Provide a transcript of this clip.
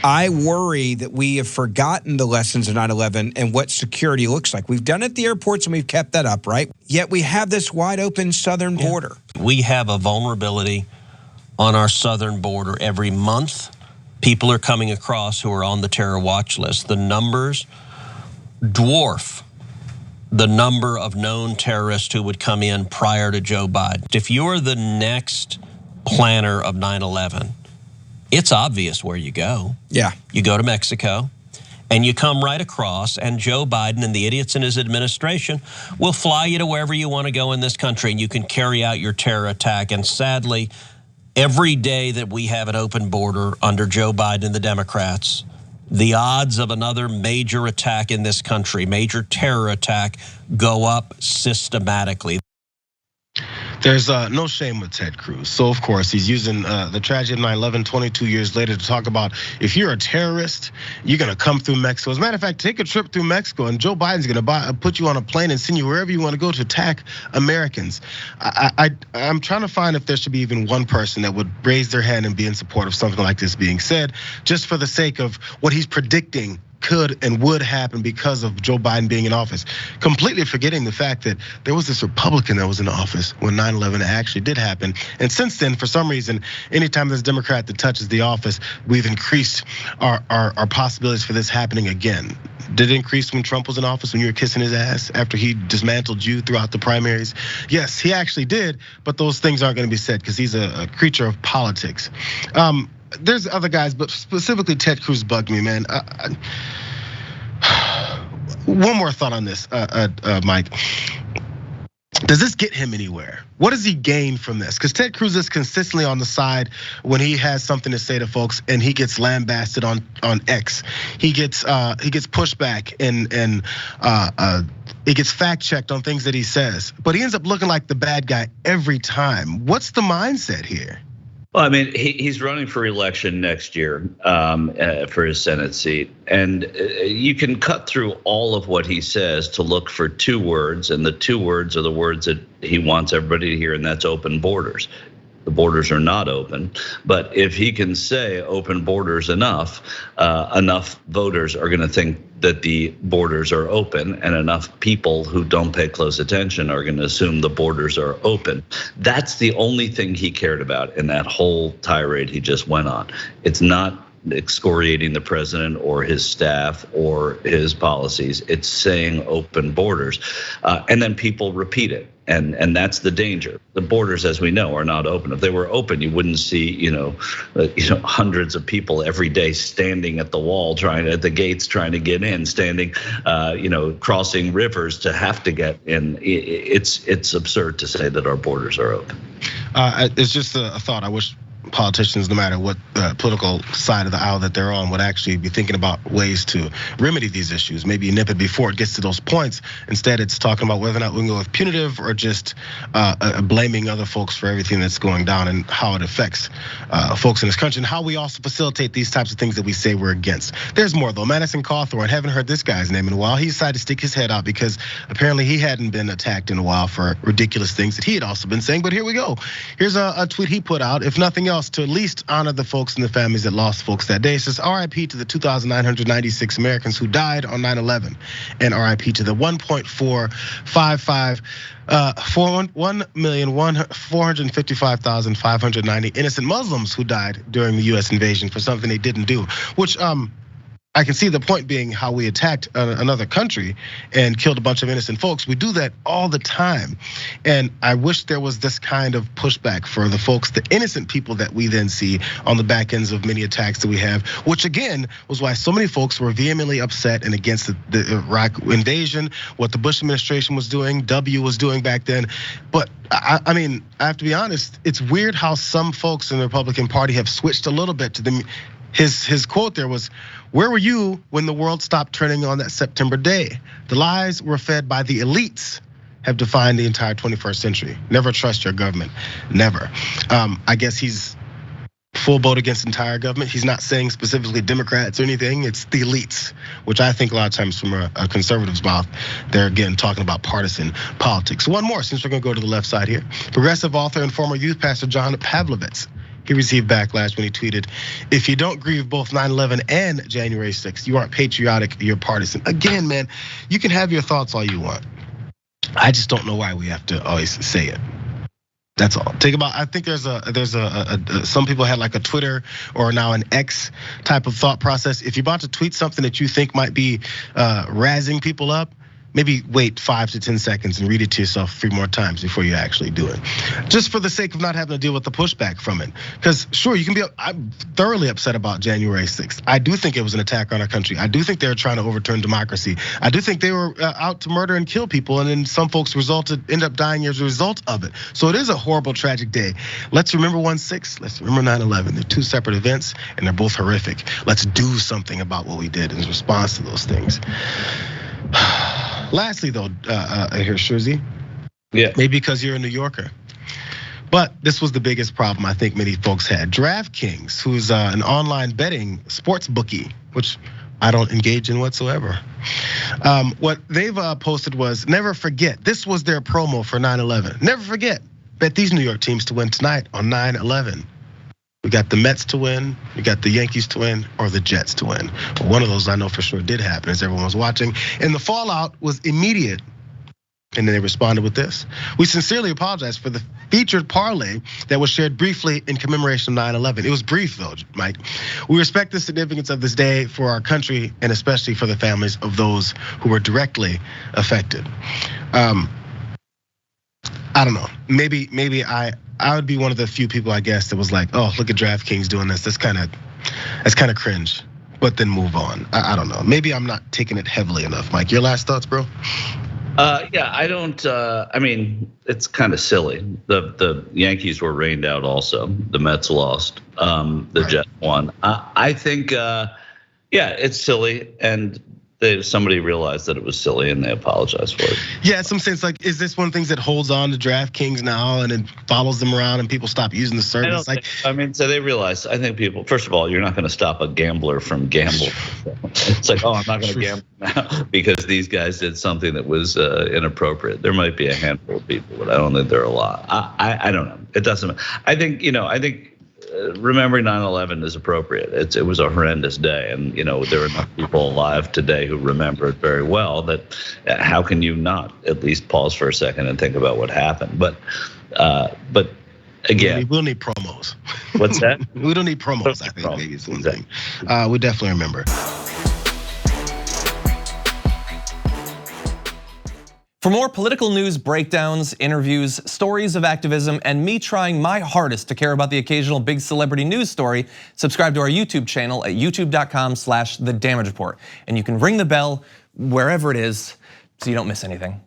I worry that we have forgotten the lessons of 9/11 and what security looks like. We've done it at the airports and we've kept that up, right? Yet we have this wide open southern border. We have a vulnerability on our southern border every month. People are coming across who are on the terror watch list. The numbers dwarf the number of known terrorists who would come in prior to Joe Biden. If you're the next planner of 9/11, it's obvious where you go. Yeah. You go to Mexico and you come right across, and Joe Biden and the idiots in his administration will fly you to wherever you want to go in this country, and you can carry out your terror attack. And sadly, every day that we have an open border under Joe Biden and the Democrats, the odds of another major attack in this country, major terror attack, go up systematically. There's no shame with Ted Cruz. So, of course, he's using the tragedy of 9/11 22 years later to talk about if you're a terrorist, you're going to come through Mexico. As a matter of fact, take a trip through Mexico and Joe Biden's going to put you on a plane and send you wherever you want to go to attack Americans. I'm trying to find if there should be even one person that would raise their hand and be in support of something like this being said, just for the sake of what he's predicting could and would happen because of Joe Biden being in office. Completely forgetting the fact that there was this Republican that was in office when 9/11 actually did happen. And since then, for some reason, anytime there's a Democrat that touches the office, we've increased our possibilities for this happening again. Did it increase when Trump was in office, when you were kissing his ass after he dismantled you throughout the primaries? Yes, he actually did, but those things aren't gonna be said because he's a creature of politics. There's other guys, but specifically Ted Cruz bugged me, man. One more thought on this, Mike. Does this get him anywhere? What does he gain from this? Because Ted Cruz is consistently on the side when he has something to say to folks, and he gets lambasted on X. He gets pushback and he gets fact checked on things that he says, but he ends up looking like the bad guy every time. What's the mindset here? Well, I mean, he's running for election next year for his Senate seat. And you can cut through all of what he says to look for two words. And the two words are the words that he wants everybody to hear, and that's open borders. The borders are not open, but if he can say open borders enough voters are going to think that the borders are open, and enough people who don't pay close attention are going to assume the borders are open. That's the only thing he cared about in that whole tirade he just went on. It's not excoriating the president or his staff or his policies. It's saying open borders, and then people repeat it. And that's the danger. The borders, as we know, are not open. If they were open, you wouldn't see, hundreds of people every day standing at the wall, at the gates, trying to get in, standing, crossing rivers to have to get in. It's absurd to say that our borders are open. It's just a thought. I wish politicians, no matter what political side of the aisle that they're on, would actually be thinking about ways to remedy these issues, maybe nip it before it gets to those points. Instead, it's talking about whether or not we can go with punitive or just blaming other folks for everything that's going down and how it affects folks in this country, and how we also facilitate these types of things that we say we're against. There's more though. Madison Cawthorn, haven't heard this guy's name in a while. He decided to stick his head out because apparently he hadn't been attacked in a while for ridiculous things that he had also been saying. But here we go. Here's a tweet he put out. If nothing else, to at least honor the folks and the families that lost folks that day. It says RIP to the 2,996 Americans who died on 9/11, and RIP to the 1,455,590 innocent Muslims who died during the US invasion for something they didn't do, which I can see the point being how we attacked another country and killed a bunch of innocent folks. We do that all the time. And I wish there was this kind of pushback for the folks, the innocent people that we then see on the back ends of many attacks that we have, which again was why so many folks were vehemently upset and against the Iraq invasion, what the Bush administration was doing, W was doing back then. But I mean, I have to be honest, it's weird how some folks in the Republican Party have switched a little bit to them. His quote there was, "Where were you when the world stopped turning on that September day? The lies were fed by the elites have defined the entire 21st century. Never trust your government, never." I guess he's full boat against entire government. He's not saying specifically Democrats or anything. It's the elites, which I think a lot of times from a conservative's mouth, they're again talking about partisan politics. One more, since we're gonna go to the left side here. Progressive author and former youth pastor John Pavlovitz. He received backlash when he tweeted, "If you don't grieve both 9/11 and January 6th, you aren't patriotic, you're partisan." Again, man, you can have your thoughts all you want. I just don't know why we have to always say it. That's all. I think there's some people had like a Twitter or now an X type of thought process. If you're about to tweet something that you think might be razzing people up, maybe wait 5 to 10 seconds and read it to yourself 3 more times before you actually do it. Just for the sake of not having to deal with the pushback from it. Because sure, you can be, I'm thoroughly upset about January 6th. I do think it was an attack on our country. I do think they were trying to overturn democracy. I do think they were out to murder and kill people, and then some folks end up dying as a result of it. So it is a horrible, tragic day. Let's remember 1/6, let's remember 9/11. They're 2 separate events and they're both horrific. Let's do something about what we did in response to those things. Lastly, though, here, Shurzy. Yeah. Maybe because you're a New Yorker. But this was the biggest problem I think many folks had. DraftKings, who's an online betting sports bookie, which I don't engage in whatsoever. What they've posted was, never forget, this was their promo for 9/11. Never forget, bet these New York teams to win tonight on 9/11. We got the Mets to win, we got the Yankees to win, or the Jets to win. One of those I know for sure did happen as everyone was watching. And the fallout was immediate. And then they responded with this: "We sincerely apologize for the featured parlay that was shared briefly in commemoration of 9/11. It was brief though, Mike. We respect the significance of this day for our country and especially for the families of those who were directly affected." I don't know, maybe I would be one of the few people, I guess, that was like, "Oh, look at DraftKings doing this. That's kind of cringe," but then move on. I don't know. Maybe I'm not taking it heavily enough. Mike, your last thoughts, bro? Yeah, I don't. I mean, it's kind of silly. The Yankees were rained out. Also, the Mets lost. The Jets won. I think, yeah, it's silly, and somebody realized that it was silly and they apologized for it. Yeah, in some sense, like, is this one of the things that holds on to DraftKings now and it follows them around and people stop using the service? So they realized, I think people, first of all, you're not gonna stop a gambler from gambling. It's like, oh, I'm not gonna gamble now because these guys did something that was inappropriate. There might be a handful of people, but I don't think there are a lot. I don't know, it doesn't, I think remembering 9/11 is appropriate. It was a horrendous day, and there are enough people alive today who remember it very well that how can you not at least pause for a second and think about what happened? But again, we'll need promos. What's that? We don't need promos. I think maybe it's one thing. We definitely remember. For more political news breakdowns, interviews, stories of activism, and me trying my hardest to care about the occasional big celebrity news story, subscribe to our YouTube channel at youtube.com/thedamagereport. And you can ring the bell wherever it is so you don't miss anything.